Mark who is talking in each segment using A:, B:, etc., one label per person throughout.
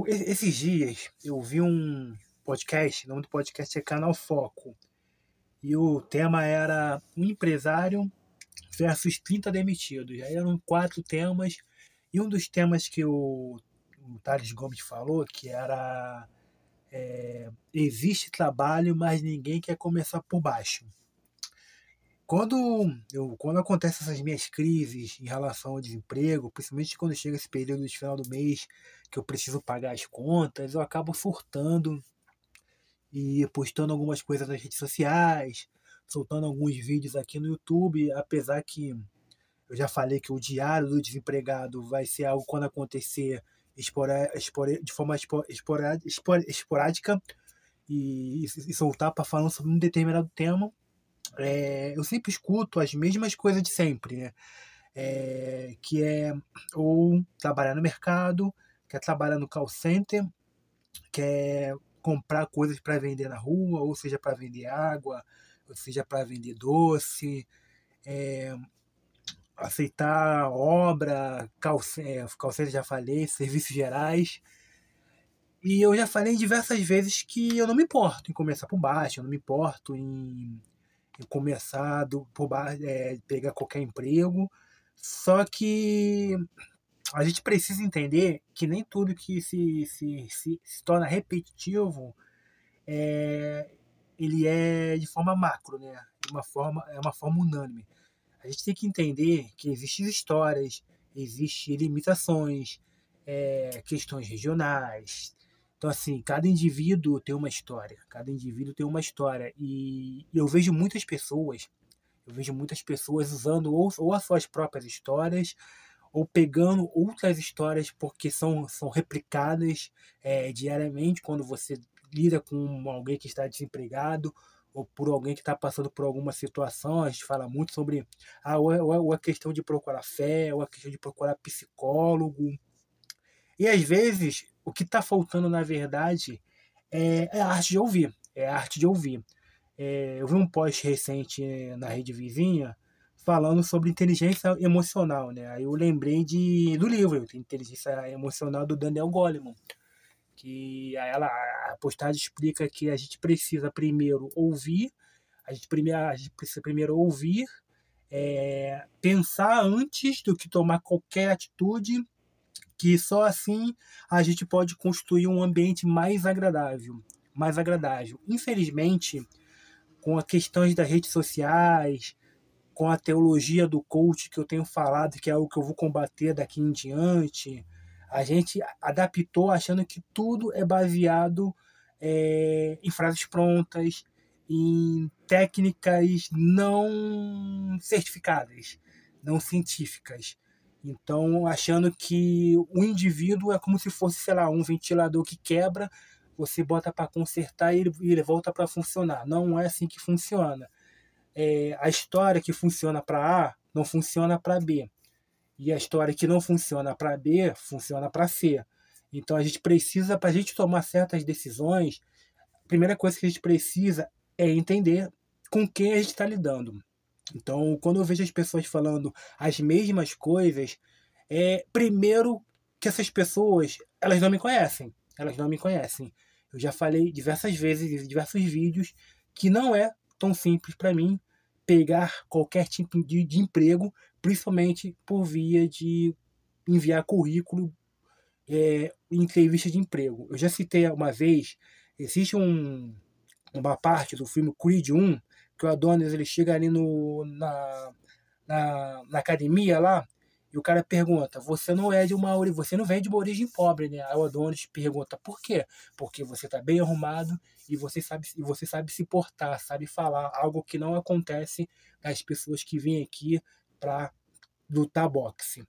A: Esses dias eu vi um podcast, o nome do podcast é Canal Foco, e o tema era um empresário versus 30 demitidos. Aí eram 4 temas, e um dos temas que o Thales Gomes falou, que era existe trabalho, mas ninguém quer começar por baixo. Quando acontecem essas minhas crises em relação ao desemprego, principalmente quando chega esse período de final do mês que eu preciso pagar as contas, eu acabo surtando e postando algumas coisas nas redes sociais, soltando alguns vídeos aqui no YouTube, apesar que eu já falei que o diário do desempregado vai ser algo quando acontecer de forma esporádica e soltar para falando sobre um determinado tema. Eu sempre escuto as mesmas coisas de sempre, né? Que é ou trabalhar no mercado, quer trabalhar no call center, quer comprar coisas para vender na rua, ou seja, para vender água, ou seja, para vender doce, aceitar obra, call center já falei, serviços gerais. E eu já falei diversas vezes que eu não me importo em começar por baixo, eu não me importo em começar pegar qualquer emprego. Só que a gente precisa entender que nem tudo que se torna repetitivo ele é de forma macro, né? É uma forma unânime. A gente tem que entender que existem histórias, existem limitações, questões regionais. Então, assim, cada indivíduo tem uma história. Cada indivíduo tem uma história. E eu vejo muitas pessoas usando ou as suas próprias histórias, ou pegando outras histórias porque são replicadas diariamente quando você lida com alguém que está desempregado ou por alguém que está passando por alguma situação. A gente fala muito sobre ou a questão de procurar fé, ou a questão de procurar psicólogo. E às vezes o que está faltando na verdade é a arte de ouvir. É a arte de ouvir. Eu vi um post recente na rede vizinha falando sobre inteligência emocional, né? Aí eu lembrei do livro Inteligência Emocional do Daniel Goleman, que a postagem explica que a gente precisa primeiro ouvir, a gente precisa primeiro ouvir, pensar antes do que tomar qualquer atitude, que só assim a gente pode construir um ambiente mais agradável, mais agradável. Infelizmente, com as questões das redes sociais, com a teologia do coach que eu tenho falado, que é algo que eu vou combater daqui em diante, a gente adaptou achando que tudo é baseado em frases prontas, em técnicas não certificadas, não científicas. Então, achando que o indivíduo é como se fosse, sei lá, um ventilador que quebra, você bota para consertar e ele volta para funcionar. Não é assim que funciona. A história que funciona para A não funciona para B. E a história que não funciona para B funciona para C. Então a gente precisa, para a gente tomar certas decisões, a primeira coisa que a gente precisa é entender com quem a gente está lidando. Então, quando eu vejo as pessoas falando as mesmas coisas, primeiro que essas pessoas, elas não me conhecem. Elas não me conhecem. Eu já falei diversas vezes, em diversos vídeos, que não é tão simples para mim pegar qualquer tipo de emprego, principalmente por via de enviar currículo em entrevista de emprego. Eu já citei uma vez, existe uma parte do filme Creed 1, que o Adonis ele chega ali na academia lá, e o cara pergunta, você não vem de uma origem pobre, né? Aí o Adonis pergunta, por quê? Porque você está bem arrumado e você sabe se portar, sabe falar, algo que não acontece nas pessoas que vêm aqui para lutar boxe.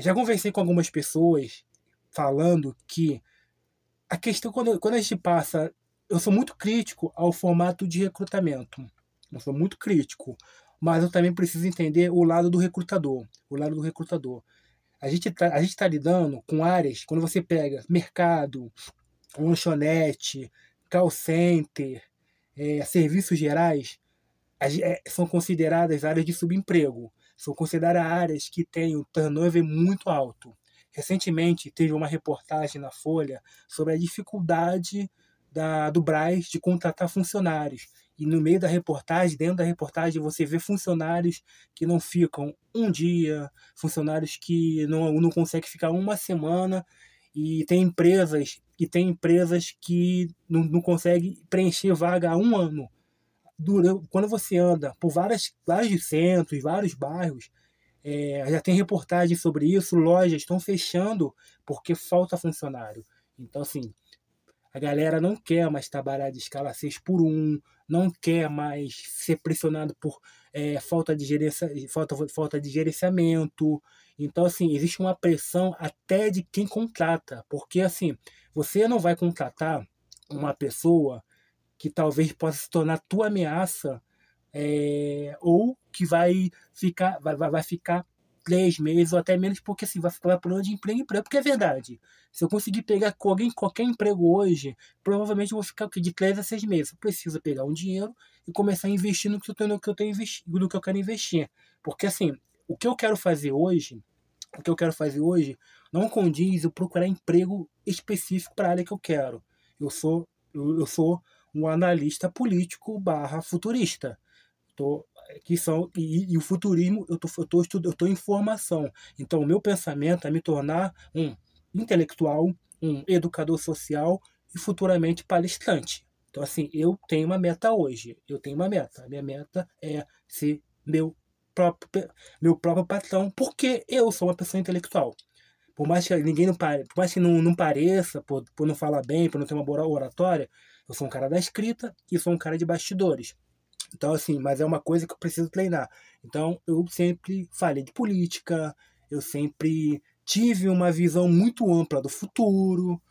A: Já conversei com algumas pessoas falando que a questão, quando a gente passa. Eu sou muito crítico ao formato de recrutamento. Eu sou muito crítico. Mas eu também preciso entender o lado do recrutador. O lado do recrutador. A gente tá lidando com áreas, quando você pega mercado, lanchonete, call center, serviços gerais, são consideradas áreas de subemprego. São consideradas áreas que têm um turnover muito alto. recentemente teve uma reportagem na Folha sobre a dificuldade do Brás de contratar funcionários. E no meio da reportagem, dentro da reportagem, você vê funcionários que não ficam um dia, funcionários que não conseguem ficar uma semana, e tem empresas que não conseguem preencher vaga há um ano. Quando você anda por vários centros, vários bairros, já tem reportagem sobre isso, lojas estão fechando porque falta funcionário. Então, assim, a galera não quer mais trabalhar de escala 6 por 1, não quer mais ser pressionado por falta de gerenciamento. Então, assim, existe uma pressão até de quem contrata, porque, assim, você não vai contratar uma pessoa que talvez possa se tornar tua ameaça, ou que vai ficar 3 meses ou até menos, porque assim, vai pulando de emprego em emprego, porque é verdade. Se eu conseguir pegar com alguém qualquer emprego hoje, provavelmente eu vou ficar de 3 a 6 meses. Eu preciso pegar um dinheiro e começar a investir no que eu quero investir. Porque assim, o que eu quero fazer hoje, não condiz eu procurar emprego específico para a área que eu quero. Eu sou um analista político barra futurista. Tô, e o futurismo, eu tô em formação. Então, o meu pensamento é me tornar um intelectual, um educador social e futuramente palestrante. Então, assim, eu tenho uma meta hoje. Eu tenho uma meta. A minha meta é ser meu próprio patrão, porque eu sou uma pessoa intelectual. Por mais que não pareça, por não falar bem, por não ter uma boa oratória, eu sou um cara da escrita e sou um cara de bastidores. Então, assim, mas é uma coisa que eu preciso treinar. Então, eu sempre falei de política, eu sempre tive uma visão muito ampla do futuro,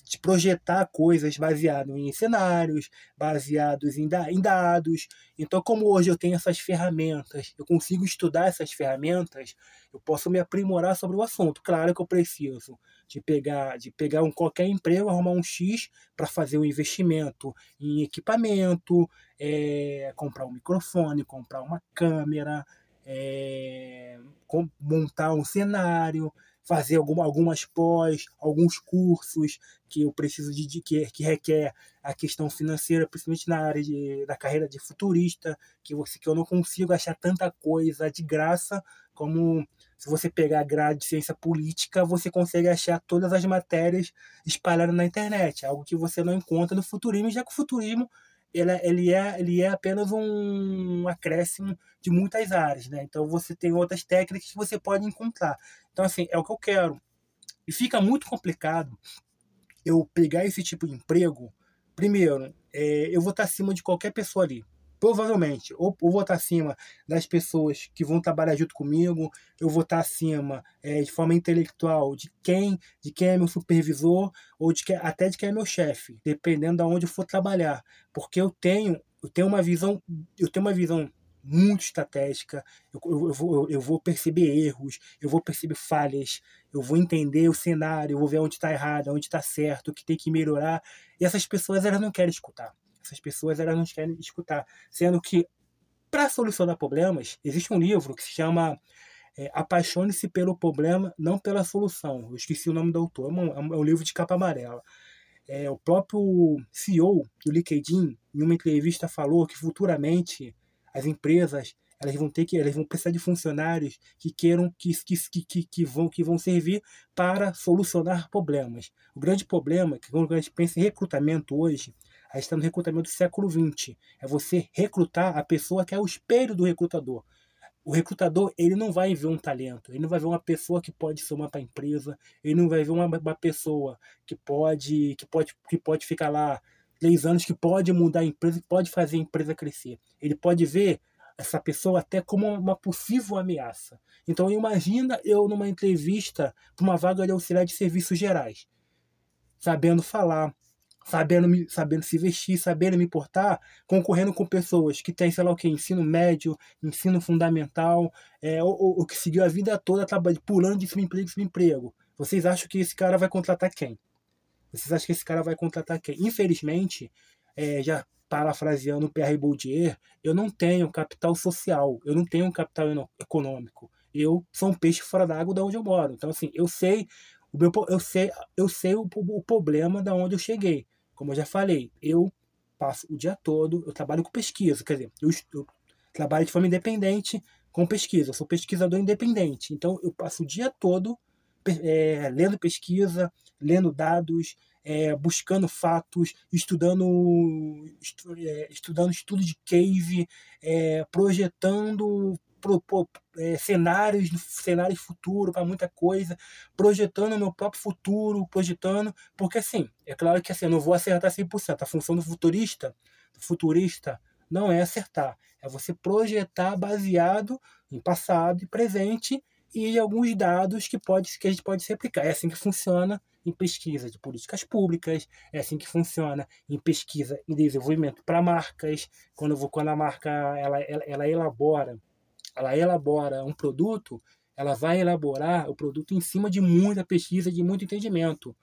A: de projetar coisas baseado em cenários, baseados em dados. Então, como hoje eu tenho essas ferramentas, eu consigo estudar essas ferramentas, eu posso me aprimorar sobre o assunto. Claro que eu preciso de pegar qualquer emprego, arrumar um X para fazer um investimento em equipamento, comprar um microfone, comprar uma câmera, montar um cenário, fazer algumas pós, alguns cursos que eu preciso que requer a questão financeira, principalmente na área da carreira de futurista, que eu não consigo achar tanta coisa de graça como se você pegar a grade de ciência política, você consegue achar todas as matérias espalhadas na internet, algo que você não encontra no futurismo, já que o futurismo ele é apenas um acréscimo de muitas áreas, né? Então você tem outras técnicas que você pode encontrar. Então, assim, é o que eu quero. E fica muito complicado eu pegar esse tipo de emprego. Primeiro, eu vou estar acima de qualquer pessoa ali. Provavelmente. Ou vou estar acima das pessoas que vão trabalhar junto comigo, eu vou estar acima, de forma intelectual, de quem é meu supervisor, ou até de quem é meu chefe, dependendo de onde eu for trabalhar. Porque eu tenho uma visão muito estratégica, eu vou perceber erros, eu vou perceber falhas, eu vou entender o cenário, eu vou ver onde está errado, onde está certo, o que tem que melhorar. E essas pessoas, elas não querem escutar. Sendo que, para solucionar problemas, existe um livro que se chama Apaixone-se pelo Problema, não pela Solução. Eu esqueci o nome do autor, é um livro de capa amarela. O próprio CEO do LinkedIn, em uma entrevista, falou que futuramente as empresas elas vão precisar de funcionários que vão servir para solucionar problemas. O grande problema é que quando a gente pensa em recrutamento hoje, a gente está no recrutamento do século XX. É você recrutar a pessoa que é o espelho do recrutador. O recrutador, ele não vai ver um talento, ele não vai ver uma pessoa que pode somar para a empresa, ele não vai ver uma pessoa que pode ficar lá 3 anos, que pode mudar a empresa, que pode fazer a empresa crescer. Ele pode ver essa pessoa até como uma possível ameaça. Então imagina eu numa entrevista para uma vaga de auxiliar de serviços gerais, sabendo falar, sabendo se vestir, sabendo me portar, concorrendo com pessoas que têm, sei lá o que, ensino médio, ensino fundamental, ou que seguiu a vida toda trabalhando, pulando de emprego. Vocês acham que esse cara vai contratar quem? Infelizmente, já parafraseando o Pierre Bourdieu, eu não tenho capital social, eu não tenho capital econômico, eu sou um peixe fora d'água da onde eu moro. Então, assim, eu sei o meu, eu sei o problema da onde eu cheguei. Como eu já falei, eu passo o dia todo, eu trabalho com pesquisa, quer dizer, eu trabalho de forma independente com pesquisa, eu sou pesquisador independente. Então, eu passo o dia todo lendo pesquisa, lendo dados, buscando fatos, estudando estudo de case, projetando cenários futuros para muita coisa, projetando o meu próprio futuro, porque assim, é claro que assim, eu não vou acertar 100%. A função do futurista não é acertar, é você projetar baseado em passado e presente e alguns dados que a gente pode se aplicar. É assim que funciona em pesquisa de políticas públicas, é assim que funciona em pesquisa e desenvolvimento para marcas. Quando a marca ela elabora um produto, ela vai elaborar o produto em cima de muita pesquisa, de muito entendimento.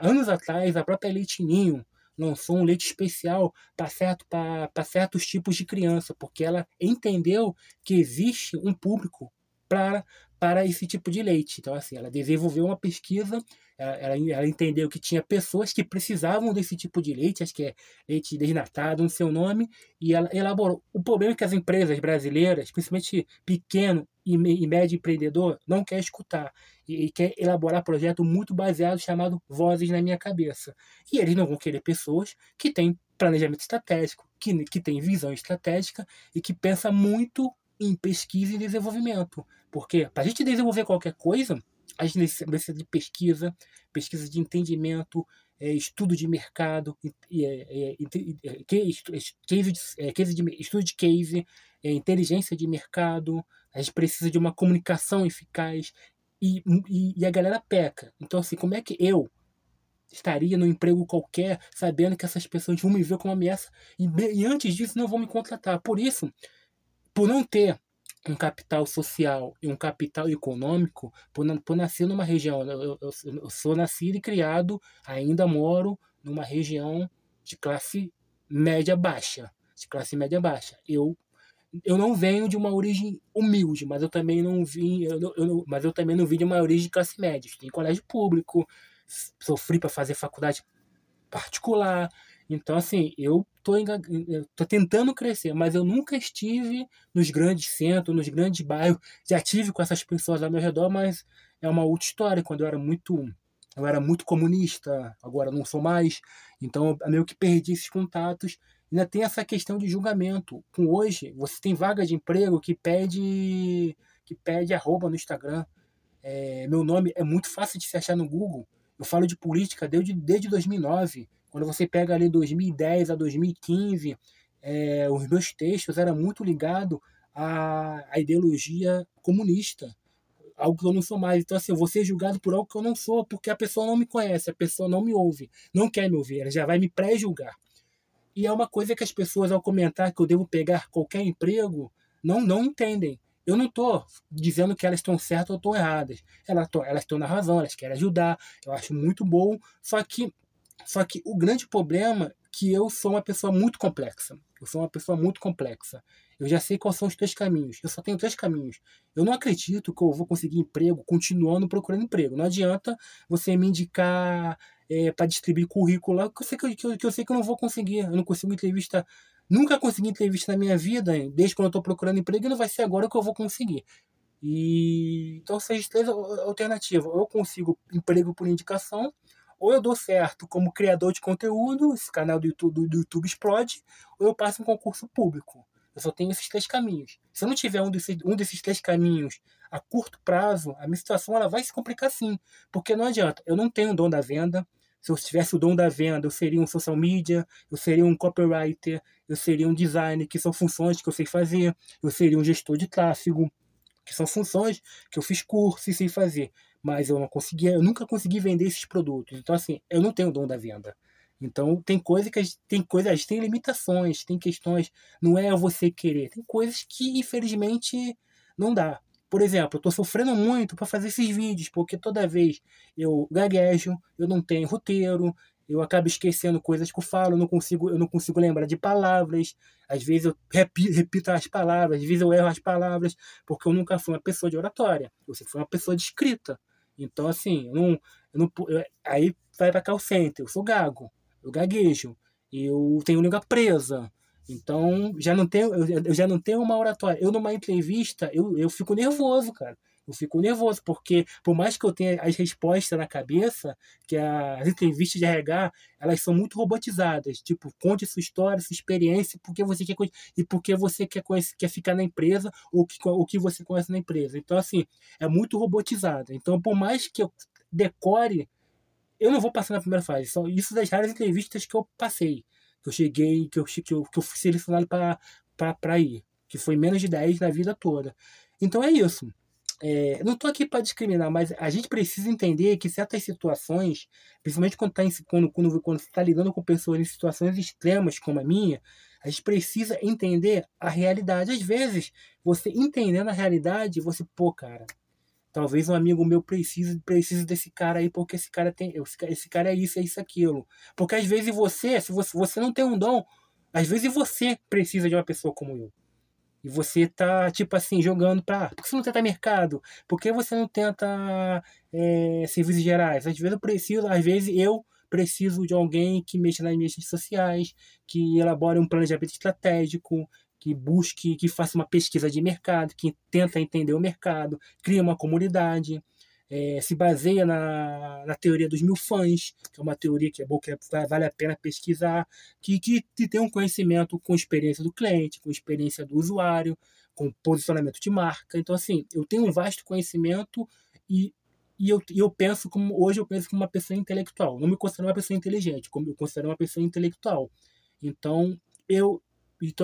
A: Anos atrás, a própria Leite Ninho lançou um leite especial para certos tipos de criança, porque ela entendeu que existe um público para, para esse tipo de leite. Então, assim, ela desenvolveu uma pesquisa, ela entendeu que tinha pessoas que precisavam desse tipo de leite, acho que é leite desnatado, no seu nome, e ela elaborou. O problema é que as empresas brasileiras, principalmente pequeno e médio empreendedor, não quer escutar e quer elaborar projeto muito baseado chamado Vozes na Minha Cabeça. E eles não vão querer pessoas que têm planejamento estratégico, que têm visão estratégica e que pensa muito em pesquisa e desenvolvimento. Porque para a gente desenvolver qualquer coisa, a gente precisa de pesquisa, pesquisa de entendimento, estudo de mercado, estudo de case, inteligência de mercado, a gente precisa de uma comunicação eficaz e a galera peca. Então, assim, como é que eu estaria no emprego qualquer sabendo que essas pessoas vão me ver como ameaça e antes disso não vão me contratar? Por isso, por não ter um capital social e um capital econômico, por nascer numa região, eu sou nascido e criado, ainda moro numa região de classe média baixa, eu não venho de uma origem humilde, mas eu também não vim, mas eu também não vim de uma origem de classe média. Estudei em colégio público, sofri para fazer faculdade particular. Então, assim, eu tô tentando crescer, mas eu nunca estive nos grandes centros, nos grandes bairros. Já tive com essas pessoas ao meu redor, mas é uma outra história. Quando eu era muito comunista, agora não sou mais. Então, eu meio que perdi esses contatos. Ainda tem essa questão de julgamento. Com hoje, você tem vaga de emprego que pede arroba no Instagram. Meu nome é muito fácil de se achar no Google. Eu falo de política desde 2009. Quando você pega ali 2010 a 2015, os meus textos eram muito ligados à ideologia comunista, algo que eu não sou mais. Então, assim, eu vou ser julgado por algo que eu não sou, porque a pessoa não me conhece, a pessoa não me ouve, não quer me ouvir, ela já vai me pré-julgar. E é uma coisa que as pessoas, ao comentar que eu devo pegar qualquer emprego, não entendem. Eu não estou dizendo que elas estão certas ou estão erradas. Elas estão na razão, elas querem ajudar. Eu acho muito bom. Só que o grande problema é que eu sou uma pessoa muito complexa. Eu sou uma pessoa muito complexa. Eu já sei quais são os 3 caminhos. Eu só tenho 3 caminhos. Eu não acredito que eu vou conseguir emprego continuando procurando emprego. Não adianta você me indicar para distribuir currículo lá, que eu sei que eu não vou conseguir. Eu não consigo entrevista. Nunca consegui entrevista na minha vida, desde quando eu estou procurando emprego, e não vai ser agora que eu vou conseguir. Então, são as 3 alternativas. Ou eu consigo emprego por indicação, ou eu dou certo como criador de conteúdo, esse canal do YouTube explode, ou eu passo um concurso público. Eu só tenho esses 3 caminhos. Se eu não tiver um desses 3 caminhos a curto prazo, a minha situação ela vai se complicar sim. Porque não adianta, eu não tenho o dom da venda. Se eu tivesse o dom da venda, eu seria um social media, eu seria um copywriter, eu seria um designer, que são funções que eu sei fazer, eu seria um gestor de tráfego, que são funções que eu fiz curso e sei fazer, mas eu nunca consegui vender esses produtos. Então, assim, eu não tenho o dom da venda. Então, a gente tem limitações, tem questões, não é você querer, tem coisas que, infelizmente, não dá. Por exemplo, eu estou sofrendo muito para fazer esses vídeos, porque toda vez eu gaguejo, eu não tenho roteiro, eu acabo esquecendo coisas que eu falo, eu não consigo lembrar de palavras, às vezes eu repito as palavras, às vezes eu erro as palavras, porque eu nunca fui uma pessoa de oratória, eu sempre fui uma pessoa de escrita. Então, assim, aí vai para call center, eu sou gago, eu gaguejo, eu tenho língua presa, então eu já não tenho uma oratória. Eu numa entrevista, eu fico nervoso, cara. Eu fico nervoso, porque por mais que eu tenha as respostas na cabeça, que as entrevistas de RH, elas são muito robotizadas. Tipo, conte sua história, sua experiência, porque você quer e porque você quer ficar na empresa, ou o que você conhece na empresa. Então, assim, é muito robotizado. Então, por mais que eu decore, eu não vou passar na primeira fase. Só isso das raras entrevistas que eu passei. Que eu cheguei, que eu fui selecionado para ir. Que foi menos de 10 na vida toda. Então é isso. Não estou aqui para discriminar, mas a gente precisa entender que certas situações, principalmente quando você está lidando com pessoas em situações extremas como a minha, a gente precisa entender a realidade. Às vezes, você entendendo a realidade, você, pô, cara, talvez um amigo meu precise desse cara aí, porque esse cara é isso, aquilo. Porque às vezes se você não tem um dom, às vezes você precisa de uma pessoa como eu. E você tá, tipo assim, jogando pra. Por que você não tenta mercado? Por que você não tenta serviços gerais? Às vezes eu preciso de alguém que mexa nas minhas redes sociais, que elabore um planejamento estratégico, que busque, que faça uma pesquisa de mercado, que tenta entender o mercado, cria uma comunidade, se baseia na teoria dos 1.000 fãs, que é uma teoria que é boa, que vale a pena pesquisar, que tem um conhecimento com experiência do cliente, com experiência do usuário, com posicionamento de marca. Então, assim, eu tenho um vasto conhecimento e, hoje eu penso como uma pessoa intelectual. Não me considero uma pessoa inteligente, como eu considero uma pessoa intelectual. Então,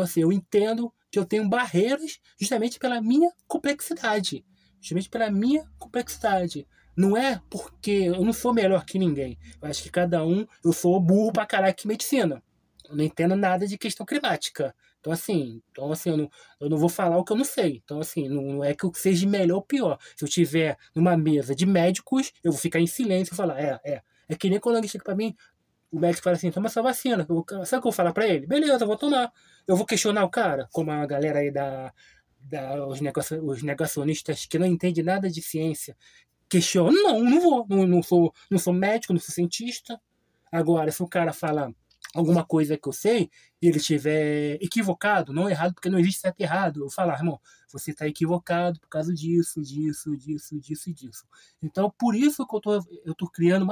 A: assim, eu entendo que eu tenho barreiras justamente pela minha complexidade. Justamente pela minha complexidade. Não é porque eu não sou melhor que ninguém. Eu acho que eu sou burro pra caralho que medicina. Eu não entendo nada de questão climática. Então assim eu não vou falar o que eu não sei. Então, assim, não é que eu seja melhor ou pior. Se eu tiver numa mesa de médicos, eu vou ficar em silêncio e falar, É que nem quando alguém chega pra mim, o médico fala assim, toma essa vacina. Sabe o que eu vou falar pra ele? Beleza, eu vou tomar. Eu vou questionar o cara, como a galera aí os negacionistas que não entendem nada de ciência questionam. Não vou. Não sou médico, não sou cientista. Agora, se o cara falar alguma coisa que eu sei e ele estiver equivocado, não errado, porque não existe certo e errado, eu falar, irmão, você está equivocado por causa disso, disso, disso, disso e disso. Então, por isso que eu tô criando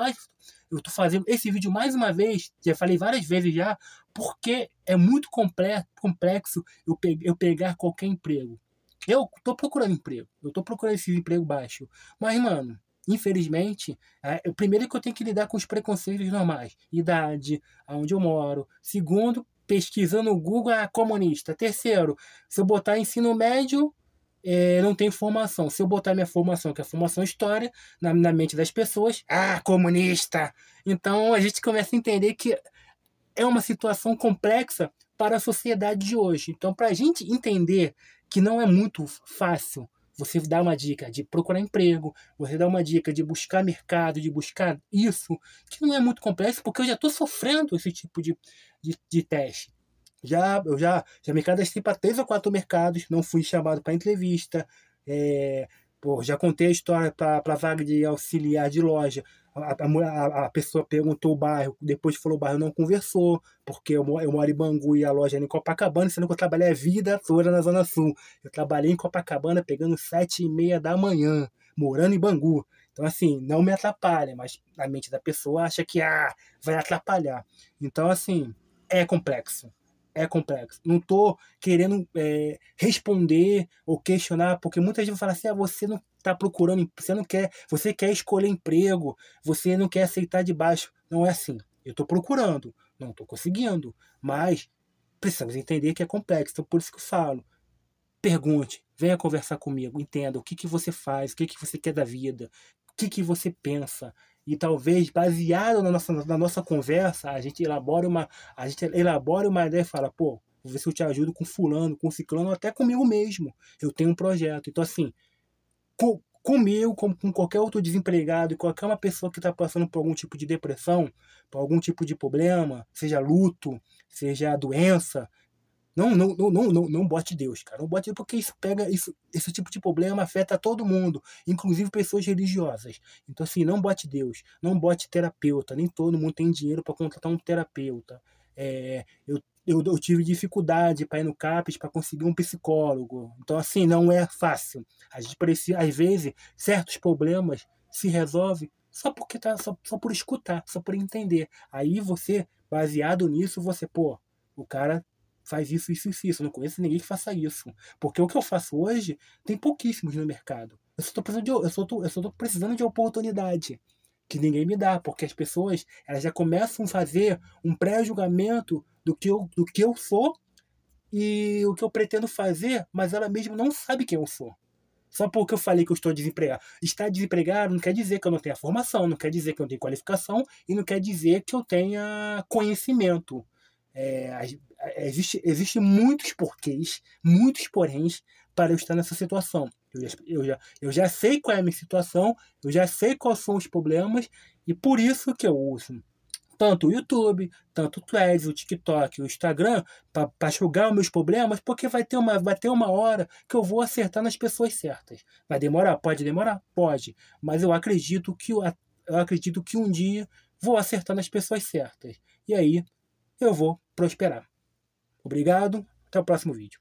A: eu tô fazendo esse vídeo mais uma vez, já falei várias vezes já, porque é muito complexo eu pegar qualquer emprego. Eu tô procurando emprego, eu tô procurando esse emprego baixo, mas, mano, infelizmente, o primeiro é que eu tenho que lidar com os preconceitos normais. Idade, aonde eu moro. Segundo, pesquisando no Google, comunista. Terceiro, se eu botar ensino médio, não tem formação. Se eu botar minha formação, que é a formação história, na mente das pessoas, comunista! Então a gente começa a entender que é uma situação complexa para a sociedade de hoje. Então, para a gente entender que não é muito fácil você dar uma dica de procurar emprego, você dar uma dica de buscar mercado, de buscar isso, que não é muito complexo, porque eu já estou sofrendo esse tipo de teste. Eu já me cadastrei para 3 ou 4 mercados, não fui chamado para entrevista, já contei a história para vaga de auxiliar de loja. A pessoa perguntou o bairro, depois falou o bairro, não conversou, porque eu moro em Bangu e a loja é em Copacabana, sendo que eu trabalhei a vida toda na Zona Sul. Eu trabalhei em Copacabana pegando 7h30 da manhã, morando em Bangu. Então, assim, não me atrapalha, mas a mente da pessoa acha que vai atrapalhar. Então, assim, é complexo. É complexo. Não estou querendo responder ou questionar, porque muita gente fala assim, você não está procurando, você quer escolher emprego, você não quer aceitar de baixo. Não é assim. Eu estou procurando, não estou conseguindo, mas precisamos entender que é complexo. Então, por isso que eu falo, pergunte, venha conversar comigo, entenda o que você faz, o que você quer da vida, o que você pensa. E talvez, baseado na nossa conversa, a gente elabore uma ideia e fala, pô, vou ver se eu te ajudo com fulano, com ciclano, até comigo mesmo. Eu tenho um projeto. Então, assim, comigo, como com qualquer outro desempregado e qualquer uma pessoa que está passando por algum tipo de depressão, por algum tipo de problema, seja luto, seja doença, não bote Deus, cara. Não bote Deus, porque esse tipo de problema afeta todo mundo, inclusive pessoas religiosas. Então, assim, não bote Deus, não bote terapeuta. Nem todo mundo tem dinheiro para contratar um terapeuta. Eu tive dificuldade para ir no CAPES para conseguir um psicólogo. Então, assim, não é fácil. A gente precisa, às vezes, certos problemas se resolvem só por escutar, só por entender. Aí você, baseado nisso, pô, o cara faz isso, isso, isso. Eu não conheço ninguém que faça isso. Porque o que eu faço hoje tem pouquíssimos no mercado. Eu só tô precisando de oportunidade que ninguém me dá, porque as pessoas elas já começam a fazer um pré-julgamento do que eu sou e o que eu pretendo fazer, mas ela mesma não sabe quem eu sou. Só porque eu falei que eu estou desempregado. Estar desempregado não quer dizer que eu não tenha formação, não quer dizer que eu não tenha qualificação e não quer dizer que eu tenha conhecimento. É, existe muitos porquês, muitos poréns para eu estar nessa situação. Eu já sei qual é a minha situação, eu já sei quais são os problemas e por isso que eu uso tanto o YouTube, tanto o Threads, o TikTok, o Instagram, para julgar os meus problemas, porque vai ter uma hora que eu vou acertar nas pessoas certas. Vai demorar? Pode demorar? Pode. Mas eu acredito que um dia vou acertar nas pessoas certas. E aí eu vou prosperar. Obrigado, até o próximo vídeo.